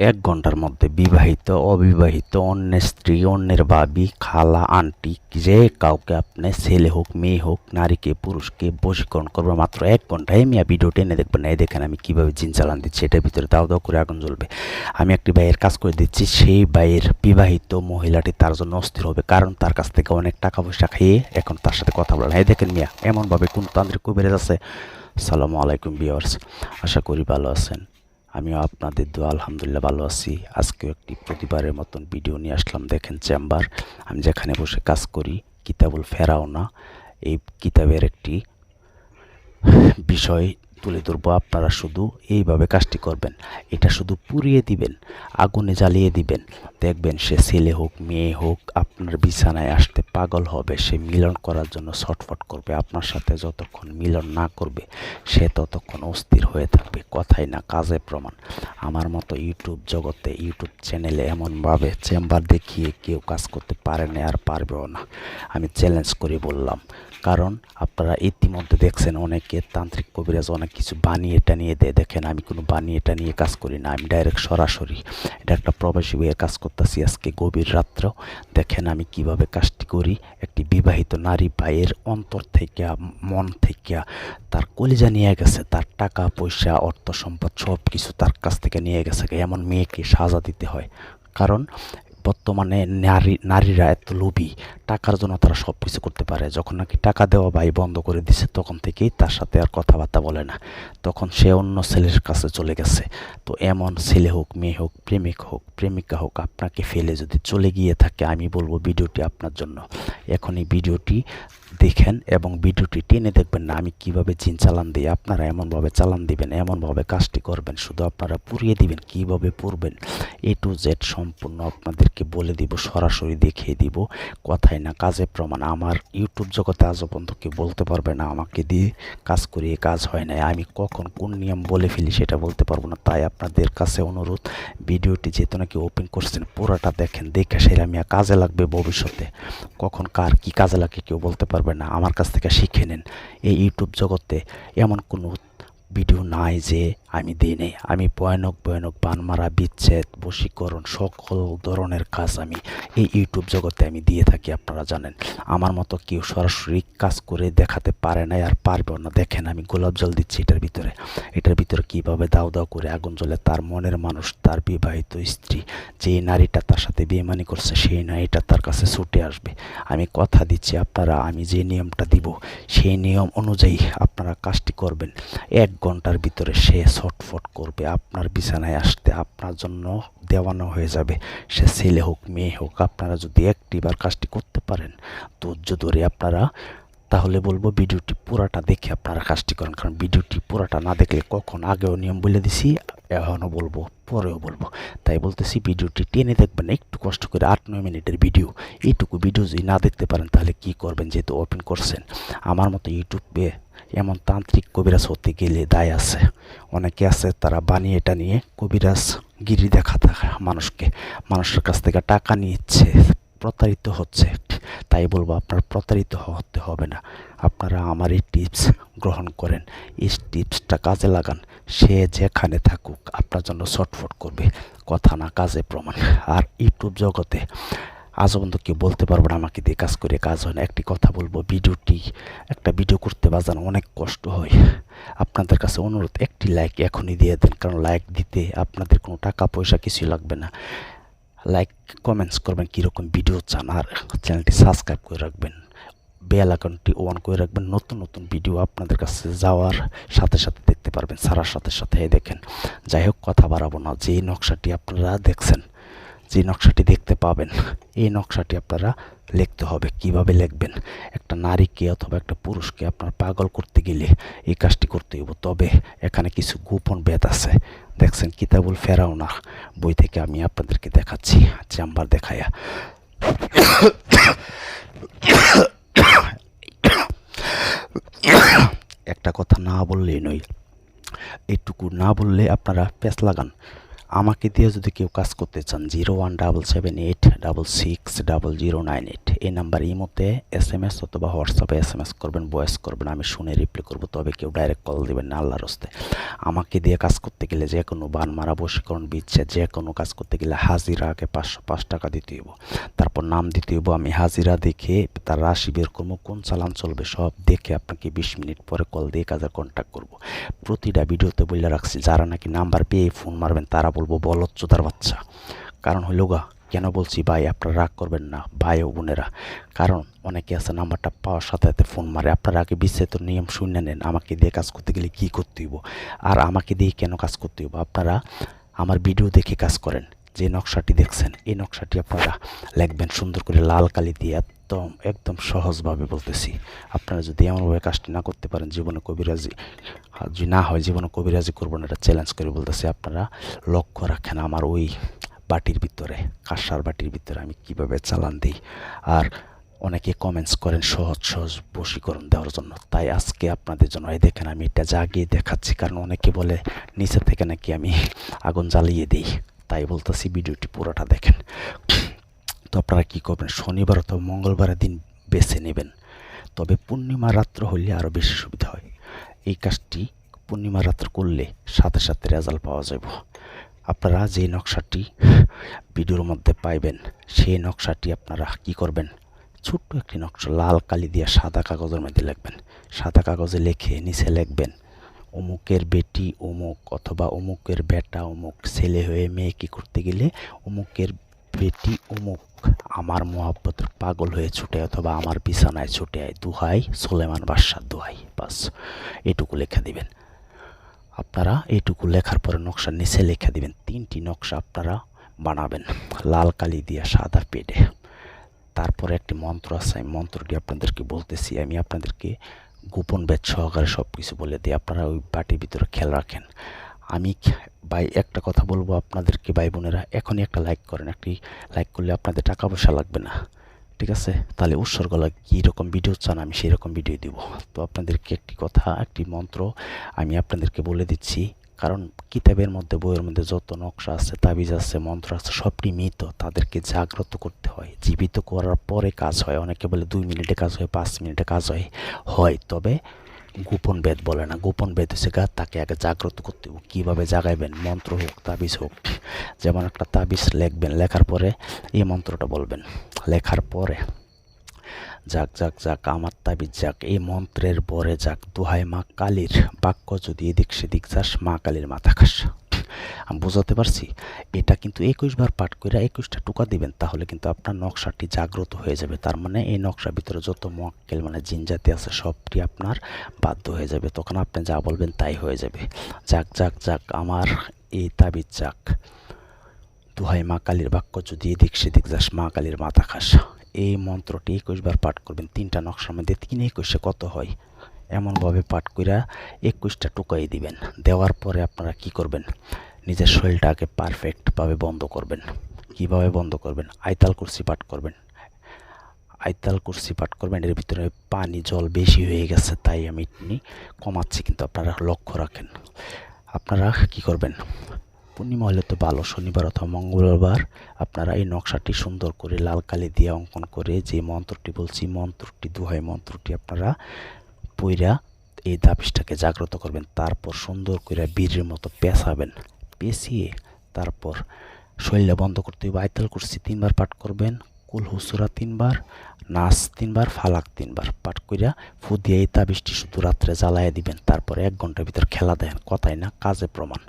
এক ঘন্টার মধ্যে বিবাহিত অবিবাহিত অন্যের স্ত্রী অন্যের ভাবি খালা আন্টি যে কাউকে আপনি ছেলে হোক মেয়ে হোক নারীকে পুরুষকে বশীকরণ করবে মাত্র এক ঘন্টায়। মিয়া ভিডিও টেনে দেখবেন না। এই দেখেন আমি কীভাবে জিন চালান দিচ্ছি, এটার ভিতরে দাও দাও করে আগুন জ্বলবে। আমি একটি ভাইয়ের কাজ করে দিচ্ছি, সেই ভাইয়ের বিবাহিত মহিলাটি তার জন্য অস্থির হবে, কারণ তার কাছ থেকে অনেক টাকা পয়সা খেয়ে এখন তার সাথে কথা বলে না। এই দেখেন মিয়া এমনভাবে কোন তান্ত্রিক কবিরাজ আছে। আসসালামু আলাইকুম ভিউয়ার্স, আশা করি ভালো আছেন। আমিও আপনাদের দোয়া আলহামদুলিল্লাহ ভালো আছি। আজকেও একটি প্রতিবারের মতন ভিডিও নিয়ে আসলাম। দেখেন চেম্বার, আমি যেখানে বসে কাজ করি, কিতাবুল ফেরাওনা, এই কিতাবের একটি বিষয় তুলে ধরবো। আপনারা শুধু এইভাবে কাজটি করবেন, এটা শুধু পুড়িয়ে দিবেন, আগুনে জ্বালিয়ে দিবেন, দেখবেন সে ছেলে হোক মেয়ে হোক আপনার বিছানায় আসতে পাগল হবে। সে মিলন করার জন্য ছটফট করবে, আপনার সাথে যতক্ষণ মিলন না করবে সে ততক্ষণ অস্থির হয়ে থাকবে। কথাই না কাজে প্রমাণ। আমার মতো ইউটিউব জগতে ইউটিউব চ্যানেলে এমনভাবে চেম্বার দেখিয়ে কেউ কাজ করতে পারে না আর পারবেও না, আমি চ্যালেঞ্জ করে বললাম। কারণ আপনারা ইতিমধ্যে দেখছেন অনেকে তান্ত্রিক কবিরাজ অনেক কিছু বানিয়ে টানিয়ে দেয়। দেখেন আমি কোনো বানিয়ে টানিয়ে কাজ করি না, আমি ডাইরেক্ট সরাসরি এটা একটা প্রবাসী বইয়ের কাজ করতেছি আজকে গভীর রাত্রেও। দেখেন আমি কিভাবে কাজটি করি। একটি বিবাহিত নারী ভাইয়ের অন্তর থেকে মন থেকে তার কলিজা নিয়ে গেছে, তার টাকা পয়সা অর্থ সম্পদ সব কিছু তার কাছ থেকে নিয়ে গেছে। এমন মেয়েকে সাজা দিতে হয়, কারণ বর্তমানে নারীরা এত লোভী, টাকার জন্য তারা সব কিছু করতে পারে। যখন নাকি টাকা দেওয়া ভাই বন্ধ করে দিছে তখন থেকেই তার সাথে আর কথাবার্তা বলে না, তখন সে অন্য ছেলের কাছে চলে গেছে। তো এমন ছেলে হোক মেয়ে হোক প্রেমিক হোক প্রেমিকা হোক আপনাকে ফেলে যদি চলে গিয়ে থাকে, আমি বলবো ভিডিওটি আপনার জন্য। এখনই ভিডিওটি দেখেন এবং ভিডিওটি টেনে দেখবেন না আমি কিভাবে জিন চালান দিই। আপনারা এমনভাবে চালান দিবেন, এমনভাবে কাজটি করবেন, শুধু আপনারা পুড়িয়ে দিবেন। কিভাবে পুড়বেন A to Z সম্পূর্ণ আপনাদেরকে বলে দিব, সরাসরি দেখিয়ে দিব। কথাই না কাজে প্রমাণ। আমার ইউটিউব জগতে আজও পর্যন্ত কেউ বলতে পারবে না আমাকে দিয়ে কাজ করিয়ে কাজ হয় না। আমি কখন কোন নিয়ম বলে ফেলি সেটা বলতে পারবো না। তাই আপনাদের কাছে অনুরোধ, ভিডিওটি যেহেতু নাকি ওপেন করছেন পুরোটা দেখেন, দেখে সেটা আমি কাজে লাগবে ভবিষ্যতে। কখন কার কি কাজে লাগে কেউ বলতে পারবে না, আমার কাছ থেকে শিখে নেন। এই ইউটিউব জগতে এমন কোনো ভিডিও নাই যে আমি দিই নেই। আমি ভয়ানক ভয়ানক বানমারা বিচ্ছেদ বশীকরণ সকল ধরনের কাজ আমি এই ইউটিউব জগতে আমি দিয়ে থাকি। আপনারা জানেন আমার মতো কেউ সরাসরি কাজ করে দেখাতে পারে না আর পারবেও না। দেখেন আমি গোলাপ জল দিচ্ছি এটার ভিতরে কীভাবে দাও দাও করে আগুন জ্বলে তার মনের মানুষ, তার বিবাহিত স্ত্রী, যে নারীটা তার সাথে বেইমানি করছে সেই নারীটা তার কাছে ছুটে আসবে। আমি কথা দিচ্ছি আপনারা, আমি যে নিয়মটা দিব সেই নিয়ম অনুযায়ী আপনারা কাজটি করবেন। এক ঘন্টার ভিতরে সে ছটফট করবে, আপনার বিছানায় আসতে আপনার জন্য দেওয়ানো হয়ে যাবে। সে ছেলে হোক মেয়ে হোক, আপনারা যদি একটিবার কাজটি করতে পারেন ধৈর্য ধরে আপনারা, তাহলে বলবো ভিডিওটি পুরাটা দেখে আপনারা কাজটি করেন। কারণ ভিডিওটি পুরাটা না দেখলে, কখন আগেও নিয়ম বলে দিছি এখনও বলবো পরেও বলবো, তাই বলতেছি ভিডিওটি টেনে দেখবেন একটু কষ্ট করে। 8-9 মিনিটের ভিডিও, এইটুকু ভিডিও যদি না দেখতে পারেন তাহলে কি করবেন? যেহেতু ওপেন করছেন, আমার মতো ইউটিউবে এমন তান্ত্রিক কবিরাজ হতে গেলে দায় আছে। অনেকে আছে তারা বানিয়ে টানিয়ে কবিরাজ গিরি দেখাতে মানুষের কাছ থেকে টাকা নিচ্ছে, প্রতারিত হচ্ছে। তাই বলবো আপনার প্রতারিত হতে হবে না। আপনারা আমার এই টিপস গ্রহণ করেন, এই টিপসটা কাজে লাগান। সে যেখানে থাকুক আপনার জন্য ছটফট করবে। কথা না কাজে প্রমাণ। আর ইউটিউব জগতে আজও পর্যন্ত কেউ বলতে পারবো না আমাকে দিয়ে কাজ করে কাজ হয় না। একটি কথা বলবো, একটা ভিডিও করতে বাজানো অনেক কষ্ট হয়। আপনাদের কাছে অনুরোধ, একটি লাইক এখনই দিয়ে দেন, কারণ লাইক দিতে আপনাদের কোনো টাকা পয়সা কিছুই লাগবে না। লাইক কমেন্টস করবেন কীরকম ভিডিও চান, আর চ্যানেলটি সাবস্ক্রাইব করে রাখবেন, বেল আইকনটি অন করে রাখবেন। নতুন নতুন ভিডিও আপনাদের কাছে যাওয়ার সাথে সাথে দেখতে পারবেন, ছাড়ার সাথে সাথে। দেখেন, যাই হোক কথা বাড়াবো না। যে নকশাটি আপনারা দেখছেন, যে নকশাটি দেখতে পাবেন, এই নকশাটি আপনারা লিখতে হবে। কিভাবে লিখবেন? একটা নারীকে অথবা একটা পুরুষকে আপনার পাগল করতে গেলে এই কাজটি করতে হবে। তবে এখানে কিছু গোপন ভেদ আছে। দেখছেন কিতাবুল ফেরাওনা বই থেকে আমি আপনাদেরকে দেখাচ্ছি, চেম্বার দেখায়া। একটা কথা না বললেই নয়, এইটুকু না বললে আপনারা পেঁচ লাগান। আমাকে দিয়ে যদি কেউ কাজ করতে চান 01778660098 এই নাম্বার ইমোতে SMS অথবা হোয়াটসঅ্যাপে SMS করবেন, ভয়েস করবেন, আমি শুনে রিপ্লাই করব। তবে কেউ ডাইরেক্ট কল দিবেন না আল্লাহর হস্তে। আমাকে দিয়ে কাজ করতে গেলে যে কোনো বান মারা, বশীকরণ, বিচ্ছেদ যে কোনো কাজ করতে গেলে হাজিরা আগে 505 টাকা দিতে হইব, তারপর নাম দিতে হইব। আমি হাজিরা দেখে তার রাশি বের করবো, কোন চালান চলবে সব দেখে আপনাকে 20 মিনিট পরে কল দিয়ে কাজের কন্ট্যাক্ট করব। প্রতিটা ভিডিওতে বলে রাখছি, যারা নাকি নাম্বার পেয়ে ফোন মারবেন তারা বলবো বলচ্চোদার বাচ্চা। কারণ হইল গা, কেন বলছি ভাই, আপনারা রাগ করবেন না ভাই ও বোনেরা, কারণ অনেকে আছে নাম্বারটা পাওয়ার সাথে সাথে ফোন মারে। আপনারা আগে বিস্তারিত নিয়ম শুনে নেন, আমাকে দিয়ে কাজ করতে গেলে কী করতে হইব আর আমাকে দিয়ে কেন কাজ করতে হইব। আপনারা আমার ভিডিও দেখে কাজ করেন। যে নকশাটি দেখছেন এই নকশাটি আপনারা লিখবেন সুন্দর করে লাল কালি দিয়ে, একদম সহজভাবে বলতেছি। আপনারা যদি এমনভাবে কাজটি না করতে পারেন, জীবনে কবিরাজি যদি না হয়, জীবনে কবিরাজি করবেন, এটা চ্যালেঞ্জ করে বলতেছি। আপনারা লক্ষ্য রাখেন আমার ওই বাটির ভিতরে, কাঁসার বাটির ভিতরে আমি কিভাবে চালান দিই। আর অনেকে কমেন্টস করেন সহজ সহজ বশীকরণ দেওয়ার জন্য, তাই আজকে আপনাদের জন্য এই দেখেন আমি এটা জাগিয়ে দেখাচ্ছি। কারণ অনেকে বলে নিচে থেকে নাকি আমি আগুন জ্বালিয়ে দিই, তাই বলতেছি ভিডিওটি পুরোটা দেখেন। তো আপনারা কী করবেন, শনিবার অথবা মঙ্গলবারের দিন বেছে নেবেন, তবে পূর্ণিমা রাত্র হলে আরও বেশি সুবিধা হয়। এই কাজটি পূর্ণিমা রাত্র করলে সাথে সাথে রেজাল্ট পাওয়া যাবে। আপনারা যে নকশাটি ভিডিওর মধ্যে পাইবেন সেই নকশাটি আপনারা কি করবেন, ছোট্ট একটি নকশা লাল কালি দিয়ে সাদা কাগজের মধ্যে লিখবেন। সাদা কাগজে লিখে নিচে লিখবেন অমুকের বেটি অমুক অথবা অমুকের বেটা অমুক, ছেলে হয়ে মেয়ে কি করতে গেলে অমুকের বেটি অমুক আমার মোহাব্বতের পাগল হয়ে ছুটে অথবা আমার বিছানায় ছুটে আয়, দুহাই সুলেমান বাদশার দোহাই। বাস এটুকু লেখা দিবেন। আপনারা এইটুকু লেখার পরে নকশার নিচে লেখা দিবেন। 3টি নকশা আপনারা বানাবেন লাল কালি দিয়ে সাদা পেডে। তারপরে একটি মন্ত্র আছে, আমি মন্ত্রটি আপনাদেরকে বলতেছি, আমি আপনাদেরকে গোপন বেদ সহকারে সব কিছু বলে দিই, আপনারা ওই বাটির ভিতরে খেয়াল রাখেন। আমি ভাই একটা কথা বলবো আপনাদেরকে, ভাই বোনেরা, এখনই একটা লাইক করেন। একটি লাইক করলে আপনাদের টাকা পয়সা লাগবে না, ঠিক আছে? তাহলে উৎসর্গ লাগে, কীরকম ভিডিও চান আমি সেই রকম ভিডিও দিব। তো আপনাদেরকে একটি কথা, একটি মন্ত্র আমি আপনাদেরকে বলে দিচ্ছি। কারণ কিতাবের মধ্যে, বইয়ের মধ্যে যত নকশা আছে, তাবিজ আছে, মন্ত্র আছে, সবটি মৃত, তাদেরকে জাগ্রত করতে হয়, জীবিত করার পরে কাজ হয়। অনেকে বলে 2 মিনিটে কাজ হয়, 5 মিনিটে কাজ হয়, তবে গোপন বেদ বলে না। গোপন বেদ হচ্ছে তাকে আগে জাগ্রত করতে হবে। কীভাবে জাগাইবেন, মন্ত্র হোক তাবিজ হোক, যেমন একটা তাবিজ লিখবেন, লেখার পরে এই মন্ত্রটা বলবেন, লেখার পরে যাক যাক যাক আমার তাবিজ যাক, এই মন্ত্রের পরে যাক, দোহাই মা কালীর, বাক্য যদি এদিক সেদিক যাস মা কালীর মাথা খাস। আমি বোঝাতে পারছি? এটা কিন্তু 21 বার পাঠ করে 21টা টুকা দিবেন, তাহলে কিন্তু আপনার নকশাটি জাগ্রত হয়ে যাবে। তার মানে এই নকশার ভিতরে যত মোয়াক্কেল মানে জিন জাতি আছে সবটি আপনার বাধ্য হয়ে যাবে। তখন আপনি যা বলবেন তাই হয়ে যাবে। যাক যাক যাক আমার এই তাবিজ যাক, দোহাই মা কালীর, বাক্য যদি এদিক সেদিক যাস মা কালীর মাথা খাস। এই মন্ত্রটি 21 বার পাঠ করবেন। 3টা নকশার মধ্যে 3 21 কত হয়, এমনভাবে পাঠ করে 21টা টুকাই দিবেন। দেওয়ার পরে আপনারা কি করবেন, নিজের শরীরটাকে পারফেক্টভাবে বন্ধ করবেন। কিভাবে বন্ধ করবেন, আয়তাল কুরসি পাঠ করবেন। আয়তাল কুরসি পাঠ করবেন। এর ভিতরে পানি জল বেশি হয়ে গেছে, তাই আমি কমাচ্ছি, কিন্তু আপনারা লক্ষ্য রাখেন। আপনারা কি করবেন, পূর্ণিমা হলে তো ভালো, শনিবার অথবা মঙ্গলবার আপনারা এই নকশাটি সুন্দর করে লাল কালি দিয়ে অঙ্কন করে যে মন্ত্রটি বলছি, মন্ত্রটি দোহাই মন্ত্রটি আপনারা পইরা এই তাবিজটাকে জাগ্রত করবেন। তারপর সুন্দর করে বীরের মতো পেঁচাবেন, পেঁচিয়ে তারপর শরীরে বন্ধ করতে হবে। আয়তাল কুরসি 3 বার পাঠ করবেন, কুল হুসুরা 3 বার, নাস 3 বার, ফালাক 3 বার পাঠ করিয়া ফু দিয়ে এই তাবিজটি শুধু রাত্রে জ্বালাইয়া দিবেন। তারপরে 1 ঘন্টার ভিতর খেলা দেন, কথাই না কাজে প্রমাণ।